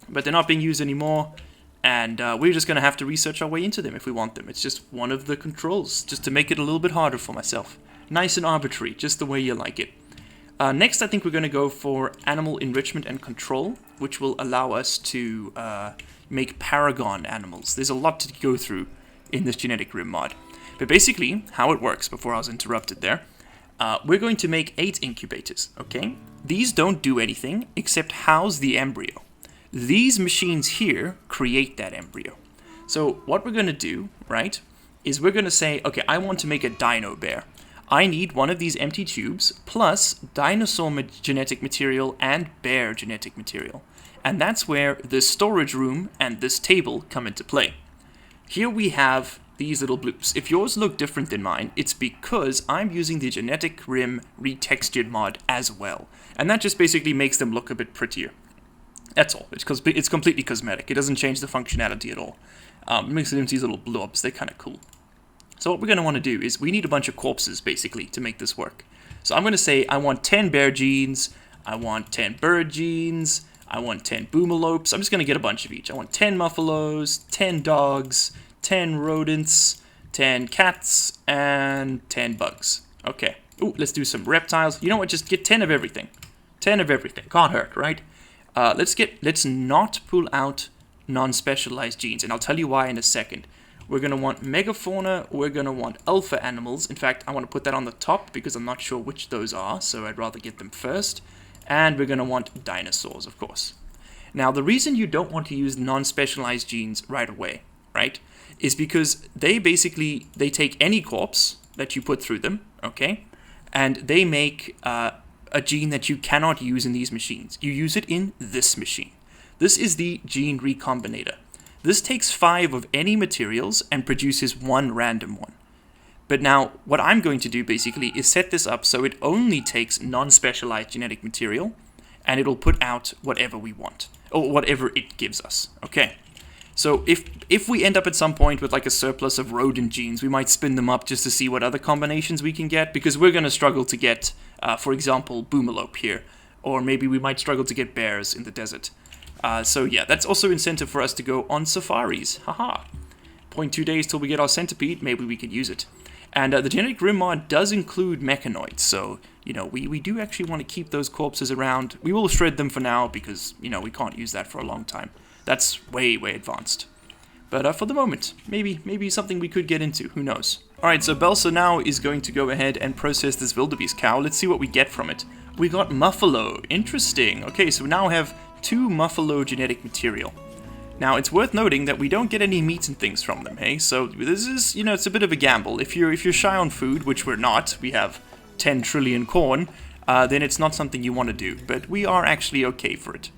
But they're not being used anymore. And we're just going to have to research our way into them if we want them. It's just one of the controls, just to make it a little bit harder for myself. Nice and arbitrary, just the way you like it. Next, I think we're going to go for Animal Enrichment and Control, which will allow us to make paragon animals. There's a lot to go through in this genetic rim mod. But basically, how it works, before I was interrupted there, we're going to make 8 incubators, okay? These don't do anything except house the embryo. These machines here create that embryo. So what we're going to do, right, is we're going to say, okay, I want to make a dino bear. I need one of these empty tubes plus dinosaur genetic material and bear genetic material. And that's where this storage room and this table come into play. Here we have these little bloops. If yours look different than mine, it's because I'm using the genetic rim retextured mod as well. And that just basically makes them look a bit prettier. That's all. It's completely cosmetic. It doesn't change the functionality at all. It makes it into these little blobs. They're kind of cool. So what we're going to want to do is we need a bunch of corpses, basically, to make this work. So I'm going to say I want 10 bear genes, I want 10 bird genes, I want 10 boomalopes. I'm just going to get a bunch of each. I want 10 muffalos, 10 dogs, 10 rodents, 10 cats, and 10 bugs. Okay. Ooh, let's do some reptiles. You know what? Just get 10 of everything. 10 of everything. Can't hurt, right? Let's not pull out non-specialized genes, and I'll tell you why in a second. We're going to want megafauna, we're going to want alpha animals. In fact, I want to put that on the top because I'm not sure which those are, so I'd rather get them first. And we're going to want dinosaurs, of course. Now, the reason you don't want to use non-specialized genes right away, right, is because they take any corpse that you put through them, okay, and they make a gene that you cannot use in these machines. You use it in this machine. This is the gene Recombinator. This takes 5 of any materials and produces 1 random one. But now, what I'm going to do basically is set this up so it only takes non-specialized genetic material, and it'll put out whatever we want, or whatever it gives us, okay? So if we end up at some point with like a surplus of rodent genes, we might spin them up just to see what other combinations we can get, because we're going to struggle to get, for example, boomalope here, or maybe we might struggle to get bears in the desert. So yeah, that's also incentive for us to go on safaris. Haha. 0.2 days till we get our centipede, maybe we could use it. And the genetic rim mod does include mechanoids, so, you know, we do actually want to keep those corpses around. We will shred them for now because, you know, we can't use that for a long time. That's way, way advanced. But for the moment, maybe something we could get into, who knows. Alright, so Belsa now is going to go ahead and process this wildebeest cow. Let's see what we get from it. We got Muffalo, interesting. Okay, so we now have 2 Muffalo genetic material. Now, it's worth noting that we don't get any meat and things from them, hey? So this is, you know, it's a bit of a gamble. If you're shy on food, which we're not, we have 10 trillion corn, then it's not something you want to do. But we are actually okay for it.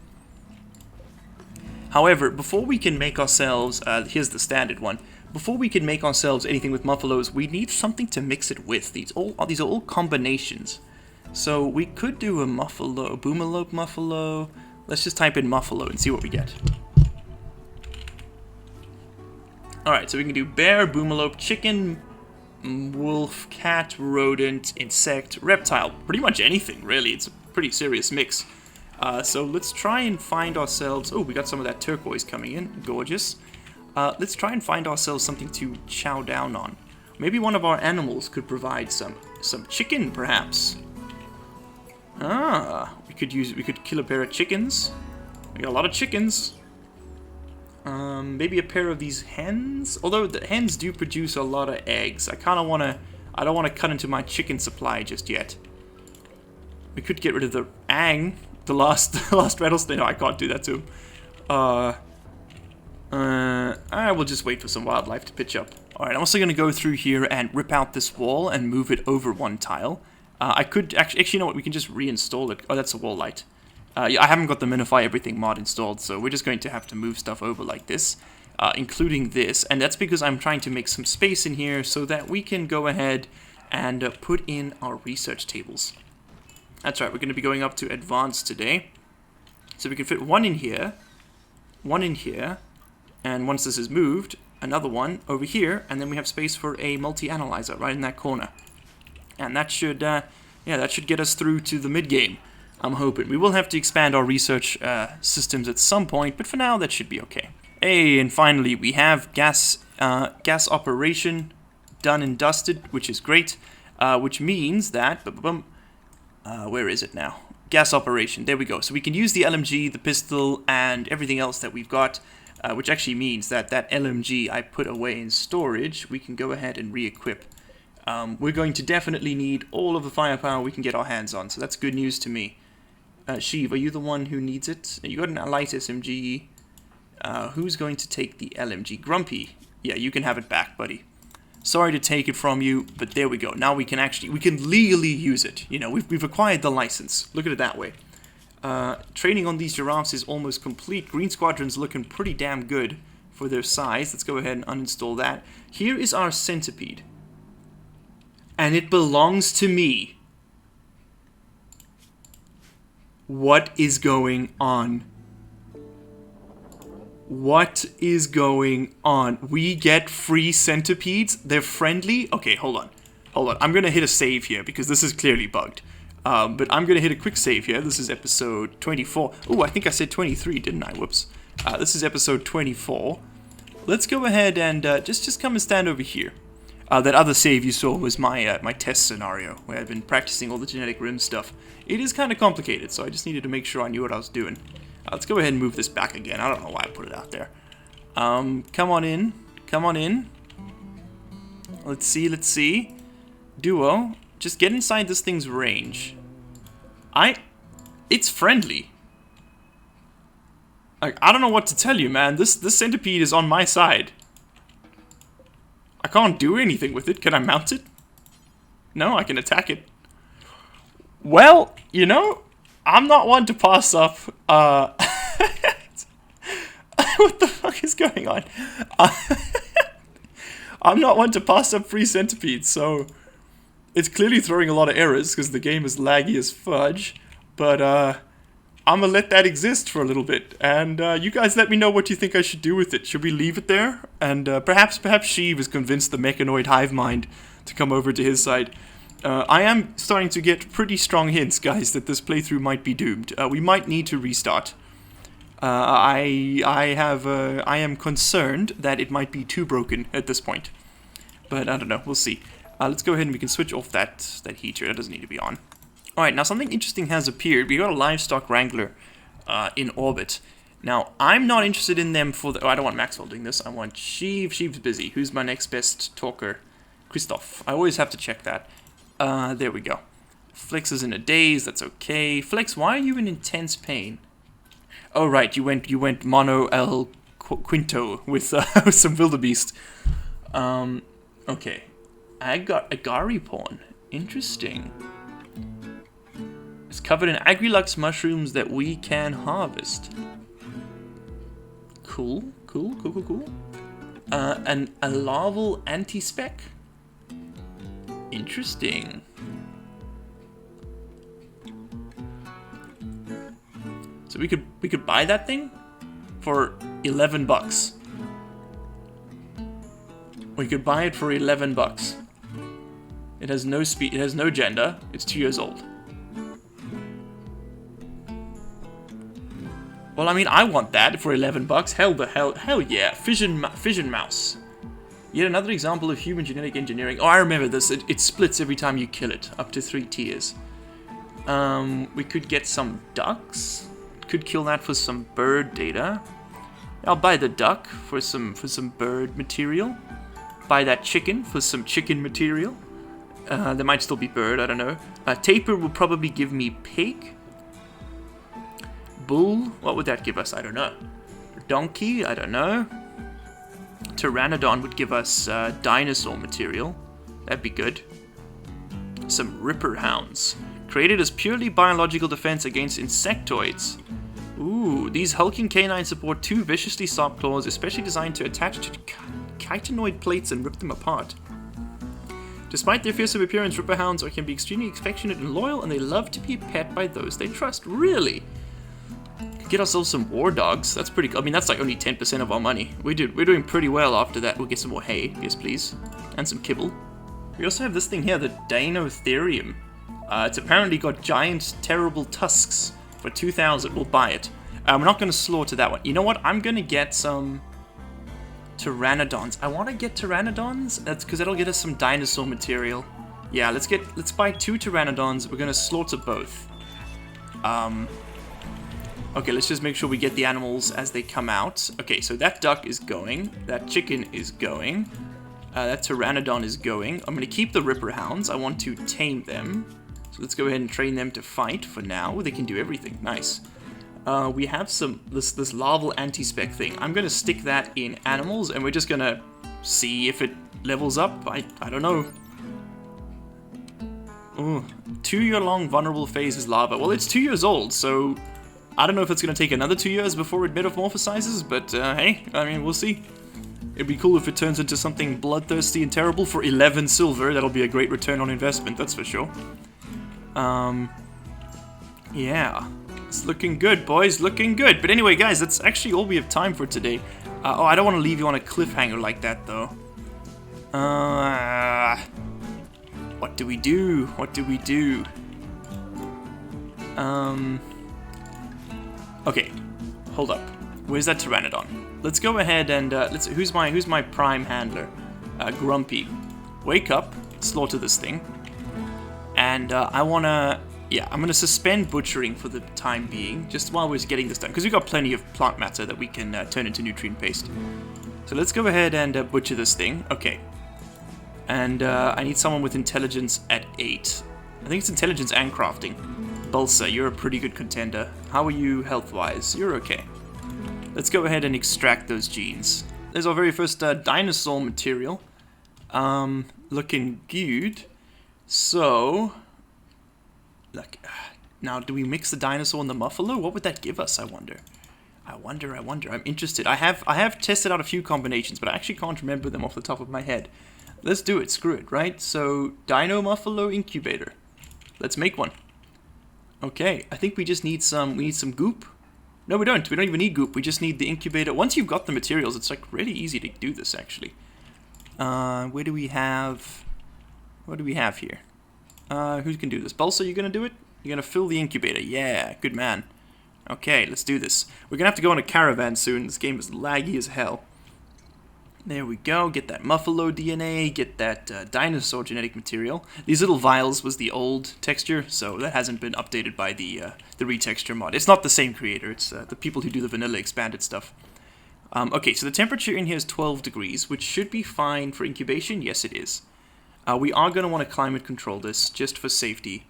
However, before we can make ourselves, here's the standard one, before we can make ourselves anything with muffalos, we need something to mix it with. These are all combinations. So we could do a muffalo, boomalope muffalo. Let's just type in muffalo and see what we get. Alright, so we can do bear, boomalope, chicken, wolf, cat, rodent, insect, reptile. Pretty much anything, really. It's a pretty serious mix. So let's try and find ourselves... Oh, we got some of that turquoise coming in. Gorgeous. Let's try and find ourselves something to chow down on. Maybe one of our animals could provide some chicken, perhaps. We could kill a pair of chickens. We got a lot of chickens. Maybe a pair of these hens? Although the hens do produce a lot of eggs. I don't want to cut into my chicken supply just yet. We could get rid of the Ang, the last rattlesnake. No, I can't do that to him. I will just wait for some wildlife to pitch up. Alright, I'm also going to go through here and rip out this wall and move it over 1 tile. I could actually, you know what, we can just reinstall it. Oh, that's a wall light. Yeah, I haven't got the Minify Everything mod installed, so we're just going to have to move stuff over like this. including this. And that's because I'm trying to make some space in here so that we can go ahead and put in our research tables. That's right, we're going to be going up to advanced today. So we can fit one in here, and once this is moved, another one over here, and then we have space for a multi-analyzer right in that corner. And that should, that should get us through to the mid-game, I'm hoping. We will have to expand our research systems at some point, but for now, that should be okay. Hey, and finally, we have gas operation done and dusted, which is great, which means that, where is it now? Gas operation, there we go. So we can use the LMG, the pistol, and everything else that we've got, which actually means that that LMG I put away in storage, we can go ahead and re-equip. We're going to definitely need all of the firepower we can get our hands on, so that's good news to me. Sheev, are you the one who needs it? You got an light SMG. Who's going to take the LMG? Grumpy. Yeah, you can have it back, buddy. Sorry to take it from you, but there we go. Now we can legally use it. You know, we've acquired the license. Look at it that way. Training on these giraffes is almost complete. Green Squadron's looking pretty damn good for their size. Let's go ahead and uninstall that. Here is our centipede. And it belongs to me. What is going on? What is going on? We get free centipedes? They're friendly? Okay, hold on. I'm going to hit a save here because this is clearly bugged. But I'm going to hit a quick save here. This is episode 24. Oh, I think I said 23, didn't I? Whoops. This is episode 24. Let's go ahead and just come and stand over here. That other save you saw was my my test scenario, where I've been practicing all the genetic rim stuff. It is kind of complicated, so I just needed to make sure I knew what I was doing. Let's go ahead and move this back again. I don't know why I put it out there. Come on in. Come on in. Let's see. Duo, just get inside this thing's range. It's friendly. Like, I don't know what to tell you, man. This centipede is on my side. I can't do anything with it. Can I mount it? No, I can attack it. Well, you know, I'm not one to pass up, what the fuck is going on? I'm not one to pass up free centipedes, so it's clearly throwing a lot of errors because the game is laggy as fudge, but I'm gonna let that exist for a little bit, and you guys let me know what you think I should do with it. Should we leave it there? And perhaps Sheev has convinced the mechanoid hive mind to come over to his side. I am starting to get pretty strong hints, guys, that this playthrough might be doomed. We might need to restart. I am concerned that it might be too broken at this point. But I don't know, we'll see. Let's go ahead and we can switch off that heater. That doesn't need to be on. Alright, now something interesting has appeared. We got a livestock wrangler in orbit. Now, I'm not interested in them for the... Oh, I don't want Maxwell doing this. I want Sheev. Sheev's busy. Who's my next best talker? Christoph. I always have to check that. There we go. Flex is in a daze. That's okay. Flex, why are you in intense pain? Oh, right. You went mono el quinto with some wildebeest. Okay. I got Agari pawn. Interesting. It's covered in Agrilux mushrooms that we can harvest. Cool. A larval anti-spec. Interesting. So we could buy that thing for $11. We could buy it for $11. It has no speed. It has no gender. It's 2 years old. Well, I mean, I want that for $11. Hell yeah! Fission mouse. Yet another example of human genetic engineering. Oh, I remember this. It splits every time you kill it, up to 3 tiers. We could get some ducks. Could kill that for some bird data. I'll buy the duck for some bird material. Buy that chicken for some chicken material. There might still be bird, I don't know. Taper will probably give me pig. Bull, what would that give us? I don't know. Donkey, I don't know. Pteranodon would give us dinosaur material. That'd be good. Some Ripper Hounds. Created as purely biological defense against insectoids. Ooh, these hulking canines support 2 viciously sharp claws, especially designed to attach to chitinoid plates and rip them apart. Despite their fearsome appearance, Ripper Hounds can be extremely affectionate and loyal, and they love to be pet by those they trust. Really? Could get ourselves some war dogs. That's pretty cool. I mean, that's like only 10% of our money. We're doing pretty well after that. We'll get some more hay, yes please, and some kibble. We also have this thing here, the Dinotherium. It's apparently got giant, terrible tusks. For 2,000, we'll buy it. We're not going to slaughter that one. You know what? I'm going to get some Pteranodons. I want to get Pteranodons. That's because that'll get us some dinosaur material. Yeah, let's buy 2 Pteranodons. We're going to slaughter both. Okay, let's just make sure we get the animals as they come out. Okay, so that duck is going. That chicken is going. That Pteranodon is going. I'm going to keep the Ripper Hounds. I want to tame them. So let's go ahead and train them to fight for now. They can do everything. Nice. We have this larval anti-spec thing. I'm going to stick that in animals, and we're just going to see if it levels up. I don't know. Ooh, 2-year-long vulnerable phase is larva. Well, it's 2 years old, so I don't know if it's going to take another 2 years before it metamorphosizes, but hey, I mean, we'll see. It'd be cool if it turns into something bloodthirsty and terrible for 11 silver. That'll be a great return on investment, that's for sure. Yeah. It's looking good, boys. Looking good. But anyway, guys, that's actually all we have time for today. Oh, I don't want to leave you on a cliffhanger like that, though. What do we do? What do we do? Okay. Hold up. Where's that Pteranodon? Let's go ahead and who's my prime handler? Grumpy. Wake up. Slaughter this thing. And I'm gonna suspend butchering for the time being, just while we're getting this done, because we've got plenty of plant matter that we can turn into nutrient paste. So let's go ahead and butcher this thing. Okay. And I need someone with intelligence at 8. I think it's intelligence and crafting. Bulsa, you're a pretty good contender. How are you health-wise? You're okay. Let's go ahead and extract those genes. There's our very first dinosaur material. Looking good. So, look, now do we mix the dinosaur and the muffalo? What would that give us, I wonder? I wonder. I'm interested. I have tested out a few combinations, but I actually can't remember them off the top of my head. Let's do it, screw it, right? So, Dino Muffalo Incubator. Let's make one. Okay, I think we just need some goop. No, we don't even need goop, we just need the incubator. Once you've got the materials, it's like really easy to do this, actually. What do we have here? Who can do this? Bulsa, you gonna do it? You're gonna fill the incubator. Yeah, good man. Okay, let's do this. We're gonna have to go on a caravan soon. This game is laggy as hell. There we go. Get that Muffalo DNA. Get that dinosaur genetic material. These little vials was the old texture, so that hasn't been updated by the retexture mod. It's not the same creator. It's the people who do the vanilla expanded stuff. Okay, so the temperature in here is 12 degrees, which should be fine for incubation. Yes, it is. We are going to want to climate control this, just for safety.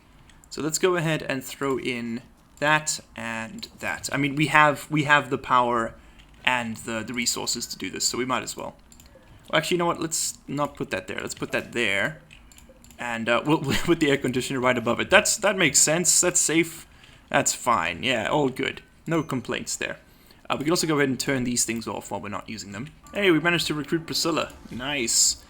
So let's go ahead and throw in that and that. I mean, we have the power and the resources to do this, so we might as well. Well, actually, you know what? Let's not put that there. Let's put that there. And we'll put the air conditioner right above it. That makes sense. That's safe. That's fine. Yeah, all good. No complaints there. We can also go ahead and turn these things off while we're not using them. Hey, we managed to recruit Priscilla. Nice.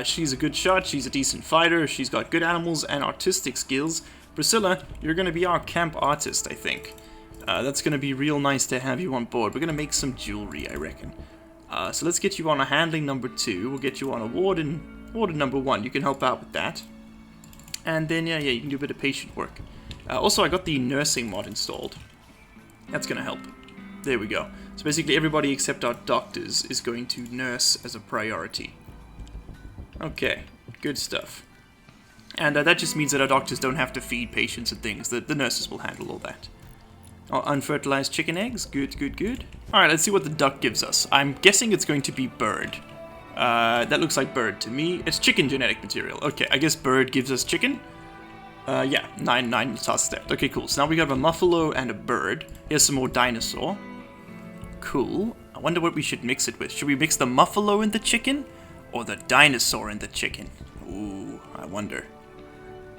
She's a good shot. She's a decent fighter. She's got good animals and artistic skills. Priscilla, you're going to be our camp artist, I think. That's going to be real nice to have you on board. We're going to make some jewelry, I reckon. So let's get you on a handling number 2. We'll get you on a warden number 1. You can help out with that. And then, yeah, you can do a bit of patient work. Also, I got the nursing mod installed. That's going to help. There we go. So basically everybody except our doctors is going to nurse as a priority. Okay, good stuff. And that just means that our doctors don't have to feed patients and things. The nurses will handle all that. Oh, unfertilized chicken eggs. Good. Alright, let's see what the duck gives us. I'm guessing it's going to be bird. That looks like bird to me. It's chicken genetic material. Okay, I guess bird gives us chicken. Yeah, 9 tasks left. Okay, cool. So now we have a muffalo and a bird. Here's some more dinosaur. Cool. I wonder what we should mix it with. Should we mix the muffalo in the chicken? Or the dinosaur in the chicken? Ooh, I wonder.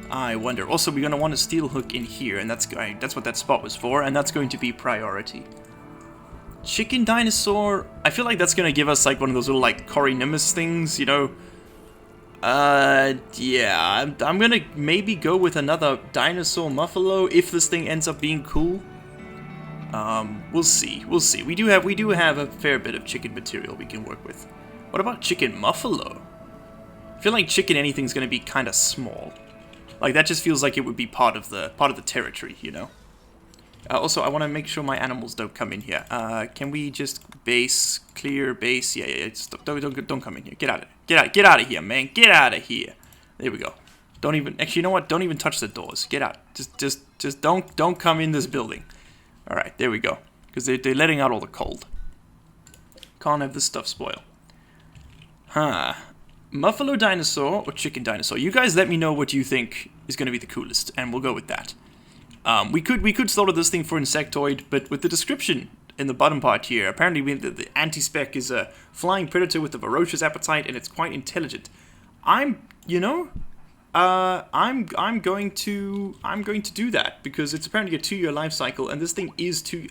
I wonder. Also, we're going to want a steel hook in here, and that's what that spot was for, and that's going to be priority. Chicken dinosaur, I feel like that's going to give us like one of those little like Corionemus things, you know? Yeah, I'm going to maybe go with another dinosaur muffalo if this thing ends up being cool. We'll see. We do have a fair bit of chicken material we can work with. What about chicken muffalo? I feel like chicken anything's going to be kind of small. Like, that just feels like it would be part of the territory, you know? Also, I want to make sure my animals don't come in here. Can we just clear base? Yeah, don't come in here. Get out of here, man. Get out of here. There we go. Don't even, actually, you know what? Don't even touch the doors. Get out. Just don't come in this building. All right, there we go. Because they're letting out all the cold. Can't have this stuff spoil. Huh. Muffalo dinosaur or chicken dinosaur? You guys let me know what you think is going to be the coolest, and we'll go with that. We could slaughter this thing for insectoid, but with the description in the bottom part here, apparently the anti-spec is a flying predator with a ferocious appetite, and it's quite intelligent. I'm going to do that because it's apparently a 2-year life cycle, and this thing is we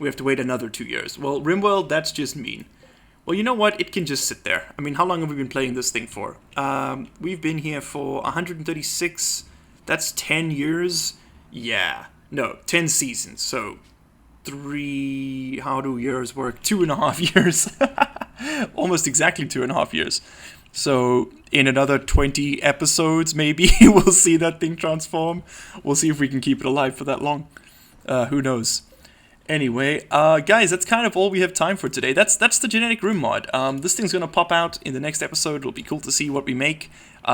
have to wait another 2 years. Well, Rimworld, that's just mean. Well, you know what? It can just sit there. I mean, how long have we been playing this thing for? We've been here for 136. That's 10 years. Yeah. No, 10 seasons. So, how do years work? 2.5 years. Almost exactly 2.5 years. So, in another 20 episodes, maybe, we'll see that thing transform. We'll see if we can keep it alive for that long. Who knows? Anyway, guys, that's kind of all we have time for today. That's the genetic room mod. This thing's going to pop out in the next episode. It'll be cool to see what we make.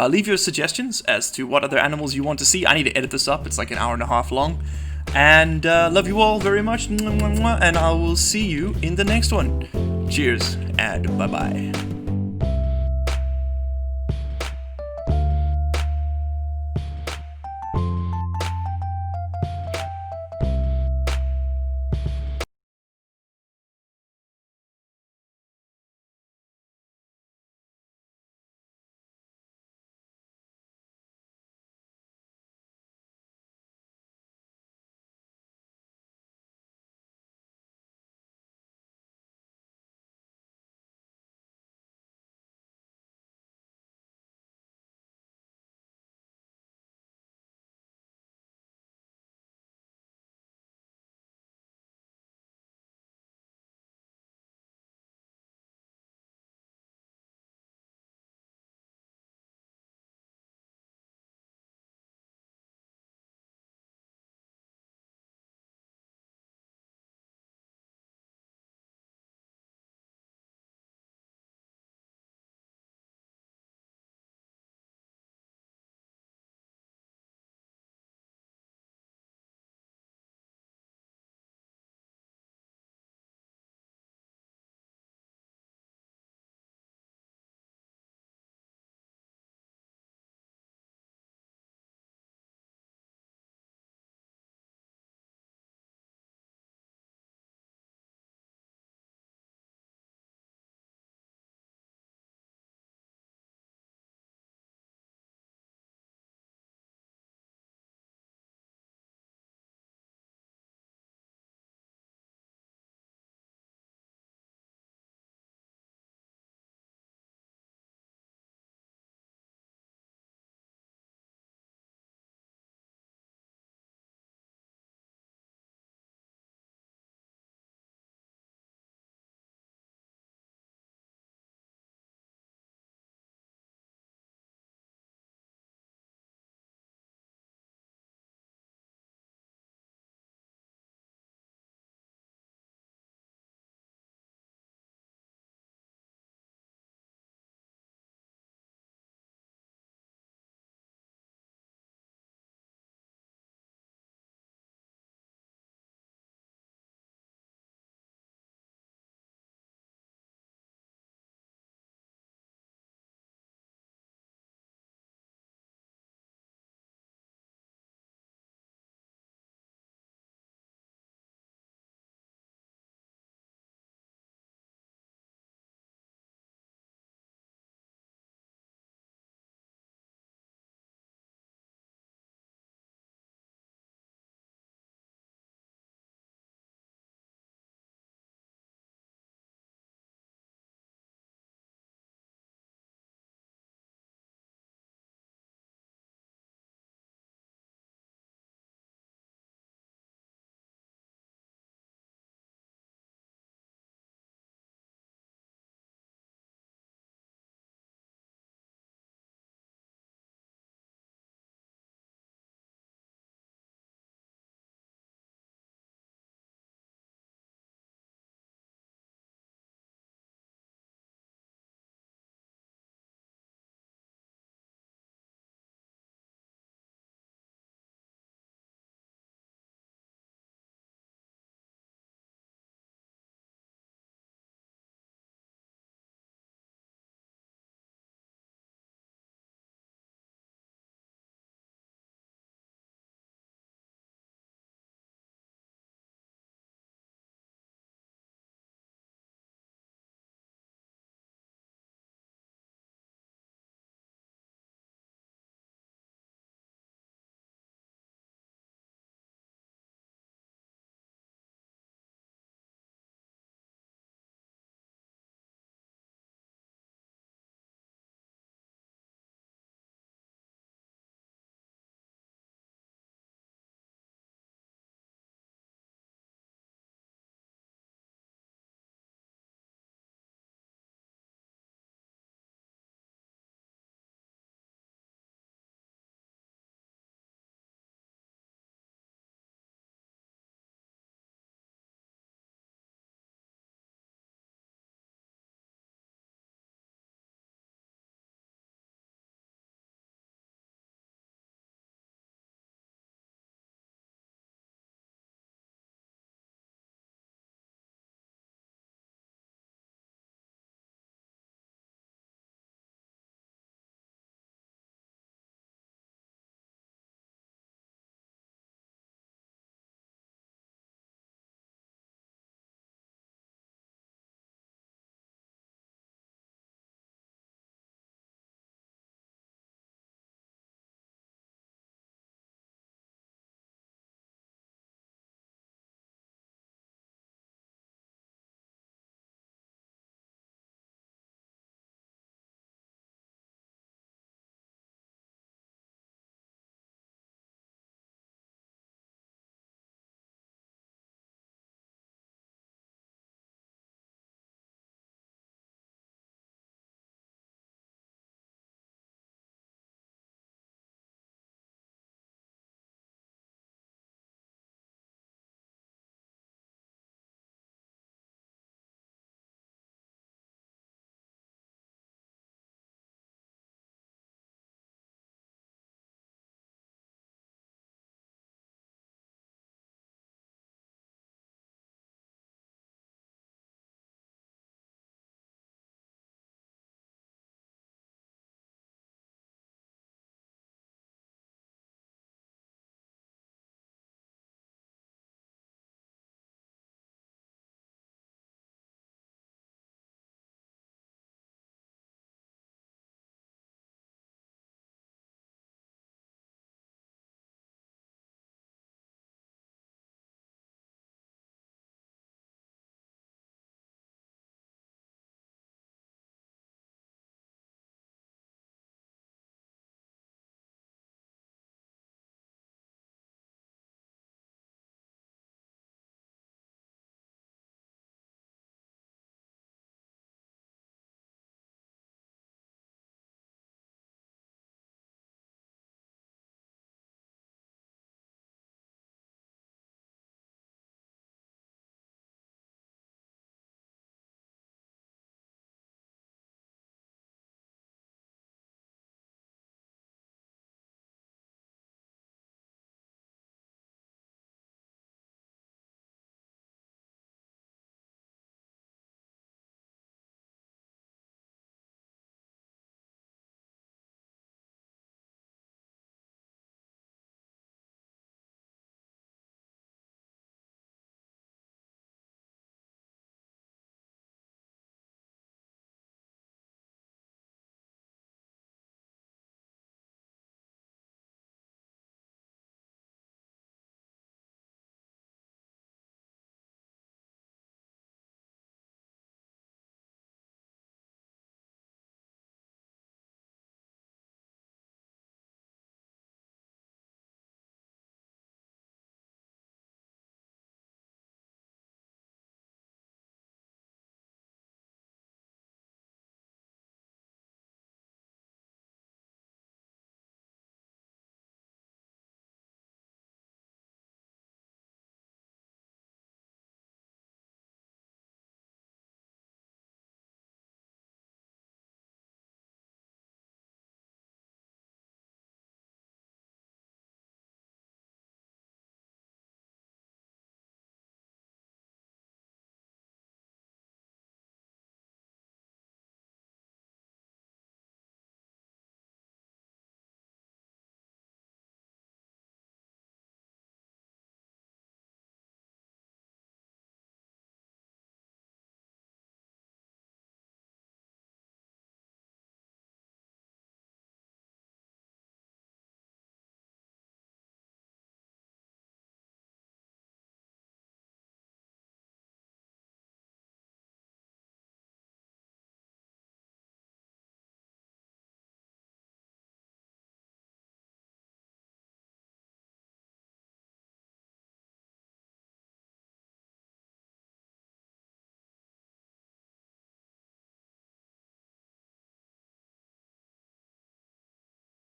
Leave your suggestions as to what other animals you want to see. I need to edit this up. It's like an hour and a half long. And love you all very much. And I will see you in the next one. Cheers and bye-bye.